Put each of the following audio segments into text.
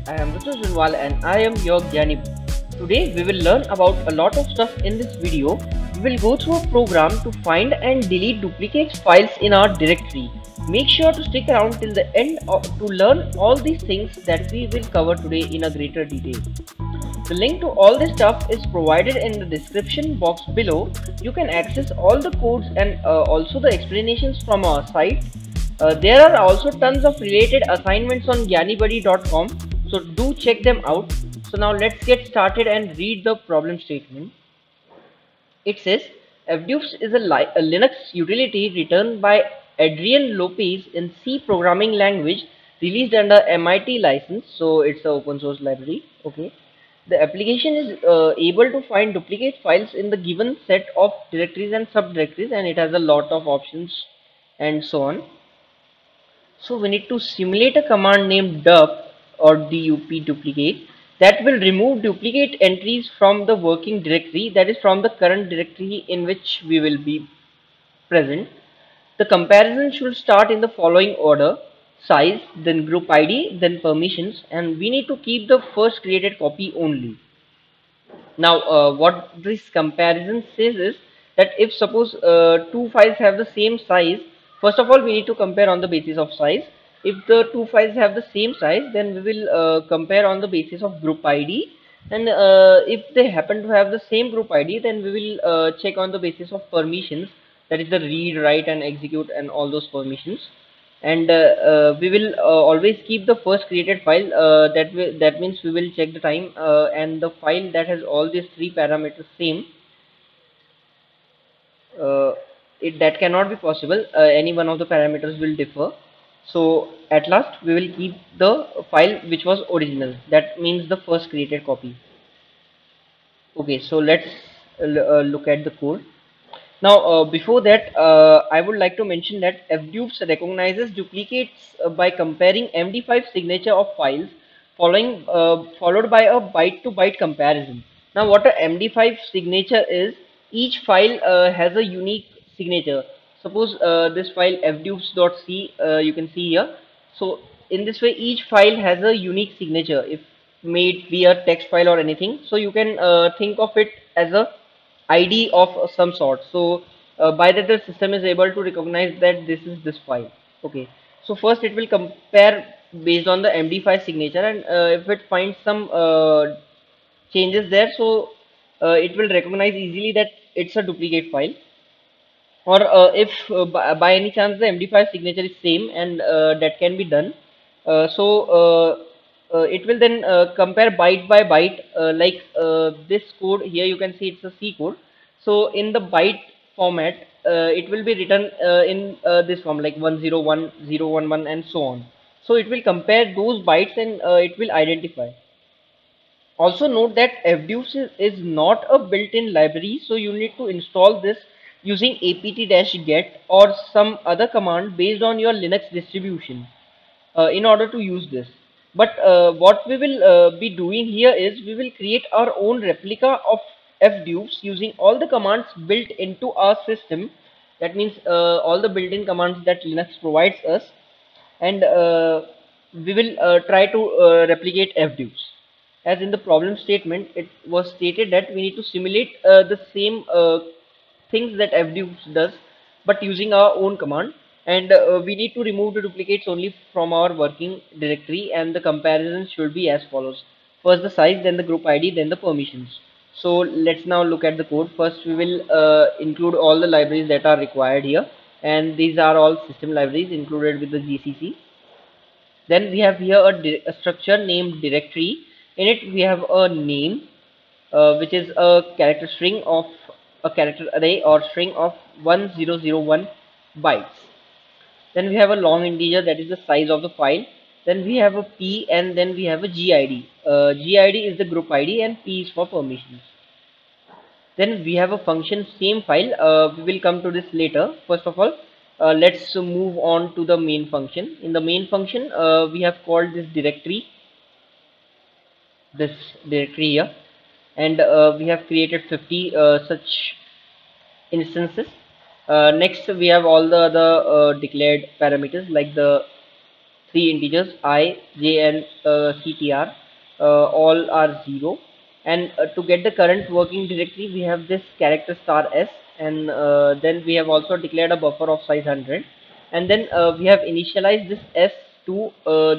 I am Ritu Junwal and I am your Gyani. Today we will learn about a lot of stuff in this video. We will go through a program to find and delete duplicate files in our directory. Make sure to stick around till the end to learn all these things that we will cover today in a greater detail. The link to all this stuff is provided in the description box below. You can access all the codes and also the explanations from our site. There are also tons of related assignments on gyanibuddy.com, so do check them out. So now let's get started and read the problem statement. It says fdoops is a Linux utility written by Adrian Lopez in C programming language, released under MIT license, so it's an open source library. Okay. The application is able to find duplicate files in the given set of directories and subdirectories, and it has a lot of options and so on. So we need to simulate a command named dup or dup duplicate that will remove duplicate entries from the working directory, that is from the current directory in which we will be present. The comparison should start in the following order: size, then group ID, then permissions, and we need to keep the first created copy only. Now what this comparison says is that if suppose two files have the same size, first of all we need to compare on the basis of size. If the two files have the same size, then we will compare on the basis of group ID, and if they happen to have the same group ID, then we will check on the basis of permissions, that is the read, write and execute and all those permissions. And we will always keep the first created file, that means we will check the time, and the file that has all these three parameters same, uh, that cannot be possible. Any one of the parameters will differ, so at last we will keep the file which was original, that means the first created copy. Okay, so let's look at the code. Now, before that, I would like to mention that fdoops recognizes duplicates by comparing MD5 signature of files, followed by a byte-to-byte comparison. Now, what a MD5 signature is, each file has a unique signature. Suppose this file fdoops.c, you can see here. So, in this way, each file has a unique signature. If made be a text file or anything, so you can think of it as a ID of some sort. So by that the system is able to recognize that this is this file. Okay. So first it will compare based on the MD5 signature, and if it finds some changes there, so it will recognize easily that it's a duplicate file. Or if by any chance the MD5 signature is same, and that can be done, it will then compare byte by byte, like this code here. You can see it's a C code. So in the byte format, it will be written in this form, like 101, 011 and so on. So it will compare those bytes, and it will identify. Also note that fdoops is not a built-in library, so you need to install this using apt-get or some other command based on your Linux distribution in order to use this. But what we will be doing here is we will create our own replica of fdoops using all the commands built into our system. That means all the built-in commands that Linux provides us, and we will try to replicate fdoops. As in the problem statement, it was stated that we need to simulate the same things that fdoops does, but using our own command, and we need to remove the duplicates only from our working directory, and the comparison should be as follows: first the size, then the group ID, then the permissions. So let's now look at the code. First we will include all the libraries that are required here, and these are all system libraries included with the GCC. Then we have here a structure named directory. In it we have a name, which is a character string of a character array or string of 1001 bytes. Then we have a long integer, that is the size of the file. Then we have a p, and then we have a gid. Gid is the group ID and p is for permissions. Then we have a function same file. We will come to this later. First of all, let's move on to the main function. In the main function, we have called this directory here, and we have created 50 such instances. Next we have all the other declared parameters, like the three integers I, J, and CTR. All are 0. And to get the current working directory, we have this character star S, and then we have also declared a buffer of size 100. And then we have initialized this S to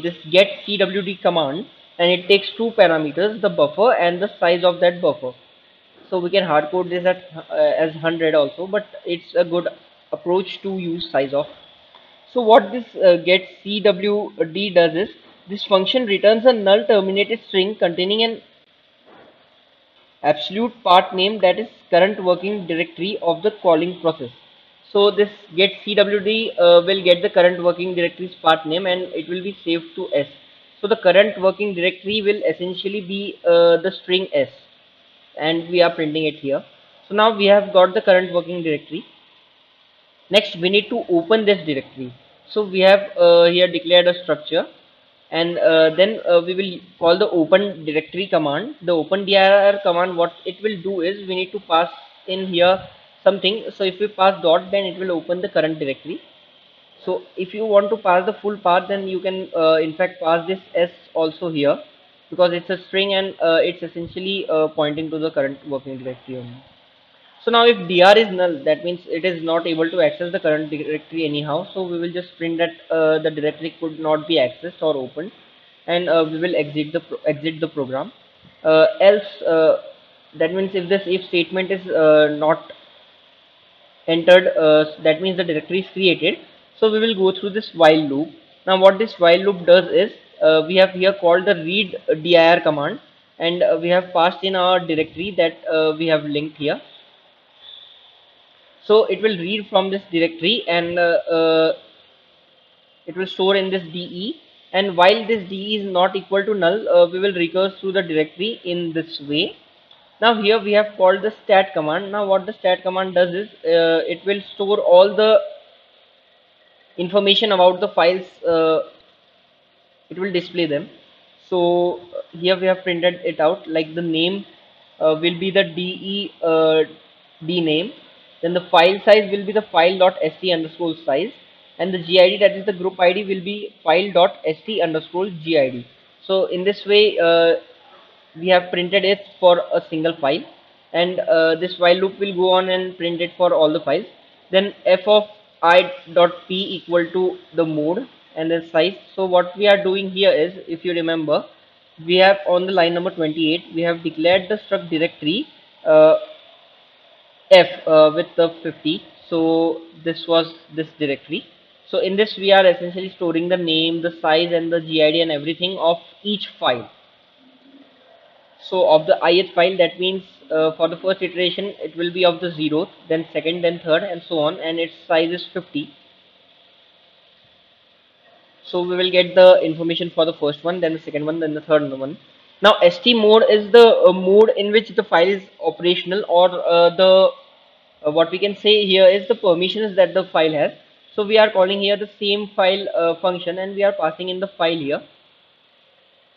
this get CWD command, and it takes two parameters, the buffer and the size of that buffer. So we can hard code this at as 100 also, but it's a good approach to use size of. So what this get CWD does is, this function returns a null terminated string containing an absolute path name that is current working directory of the calling process. So this get CWD will get the current working directory's path name, and it will be saved to S. So the current working directory will essentially be the string S, and we are printing it here. So now we have got the current working directory. Next we need to open this directory. So we have here declared a structure, and then we will call the open directory command. The open dir command, what it will do is, we need to pass in here something. So if we pass dot, then it will open the current directory. So if you want to pass the full path, then you can in fact pass this S also here, because it's a string, and it's essentially pointing to the current working directory only. So now if dr is null, that means it is not able to access the current directory anyhow. So we will just print that the directory could not be accessed or opened, and we will exit the program. Else, that means if this if statement is not entered, that means the directory is created. So we will go through this while loop. Now what this while loop does is, we have here called the read dir command, and we have passed in our directory that we have linked here. So it will read from this directory, and it will store in this de, and while this de is not equal to null, we will recurse through the directory in this way. Now here we have called the stat command. Now what the stat command does is, it will store all the information about the files. It will display them. So here we have printed it out, like the name will be the d name, then the file size will be the file.st underscore size, and the gid, that is the group id, will be file.st underscore gid. So in this way we have printed it for a single file, and this while loop will go on and print it for all the files. Then f of I dot p equal to the mode and the size. So what we are doing here is, if you remember, we have on the line number 28, we have declared the struct directory uh, f with the 50. So this was this directory. So in this we are essentially storing the name, the size, and the gid and everything of each file. So of the ith file, that means for the first iteration it will be of the 0th, then second, then third, and so on, and its size is 50. So we will get the information for the first one, then the second one, then the third one. Now st mode is the mode in which the file is operational, or the what we can say here is the permissions that the file has. So we are calling here the same file function, and we are passing in the file here.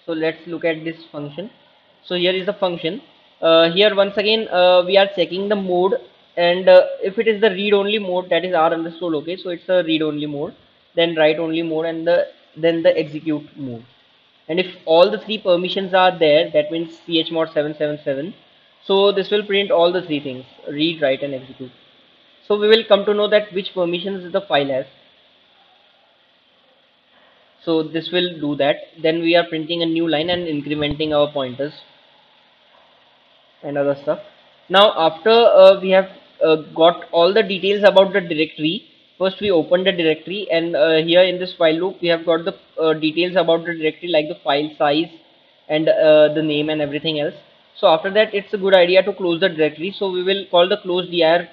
So let's look at this function. So here is the function. Here once again we are checking the mode, and if it is the read only mode, that is r underscore locate, so it's a read only mode, then write only mode, and then the execute mode. And if all the three permissions are there, that means chmod 777, so this will print all the three things: read, write, and execute. So we will come to know that which permissions the file has. So this will do that. Then we are printing a new line and incrementing our pointers and other stuff. Now after we have got all the details about the directory, first we open the directory, and here in this while loop we have got the details about the directory, like the file size and the name and everything else. So after that, it's a good idea to close the directory. So we will call the close dir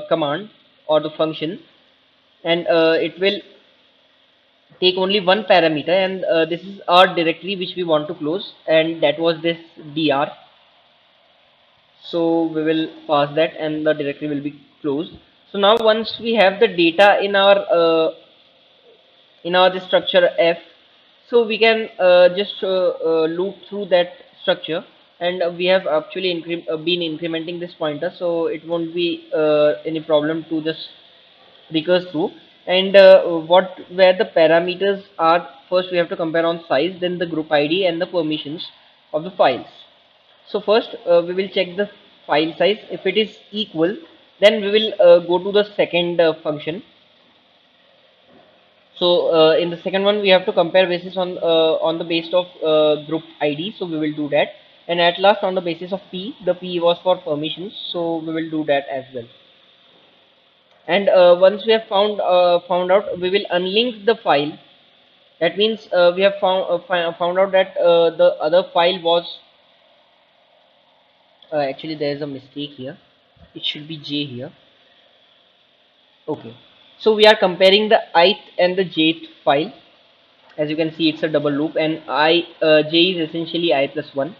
command or the function, and it will take only one parameter, and this is our directory which we want to close, and that was this dr. So we will pass that, and the directory will be closed. So now once we have the data in our this structure f, so we can just loop through that structure, and we have actually been incrementing this pointer, so it won't be any problem to just recurse through. And what where the parameters are first we have to compare on size, then the group ID and the permissions of the files. So first we will check the file size. If it is equal, then we will go to the second function. So in the second one, we have to compare basis on the basis of group ID. So we will do that. And at last, on the basis of P, the P was for permissions. So we will do that as well. And once we have found out, we will unlink the file. That means we have found out that the other file was actually there is a mistake here. It should be J here. Okay. So we are comparing the ith and the jth file. As you can see, it's a double loop, and j is essentially I plus 1.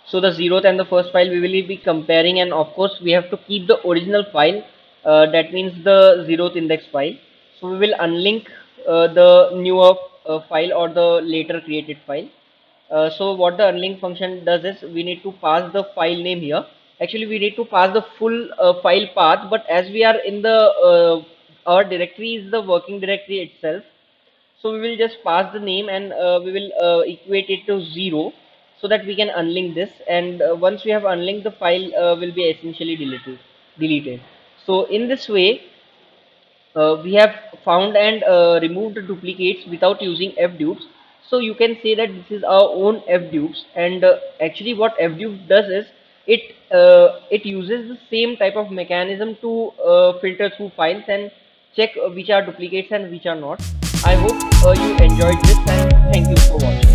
So the zeroth and the first file we will be comparing, and of course we have to keep the original file, that means the zeroth index file. So we will unlink the newer file or the later created file. So what the unlink function does is we need to pass the file name here. Actually we need to pass the full file path, but as we are in the our directory is the working directory itself, so we will just pass the name, and we will equate it to 0 so that we can unlink this. And once we have unlinked, the file will be essentially deleted. So in this way we have found and removed the duplicates without using fdupes. So you can say that this is our own fdupes, and actually what fdupe does is it uses the same type of mechanism to filter through files and check which are duplicates and which are not. I hope you enjoyed this, and thank you for watching.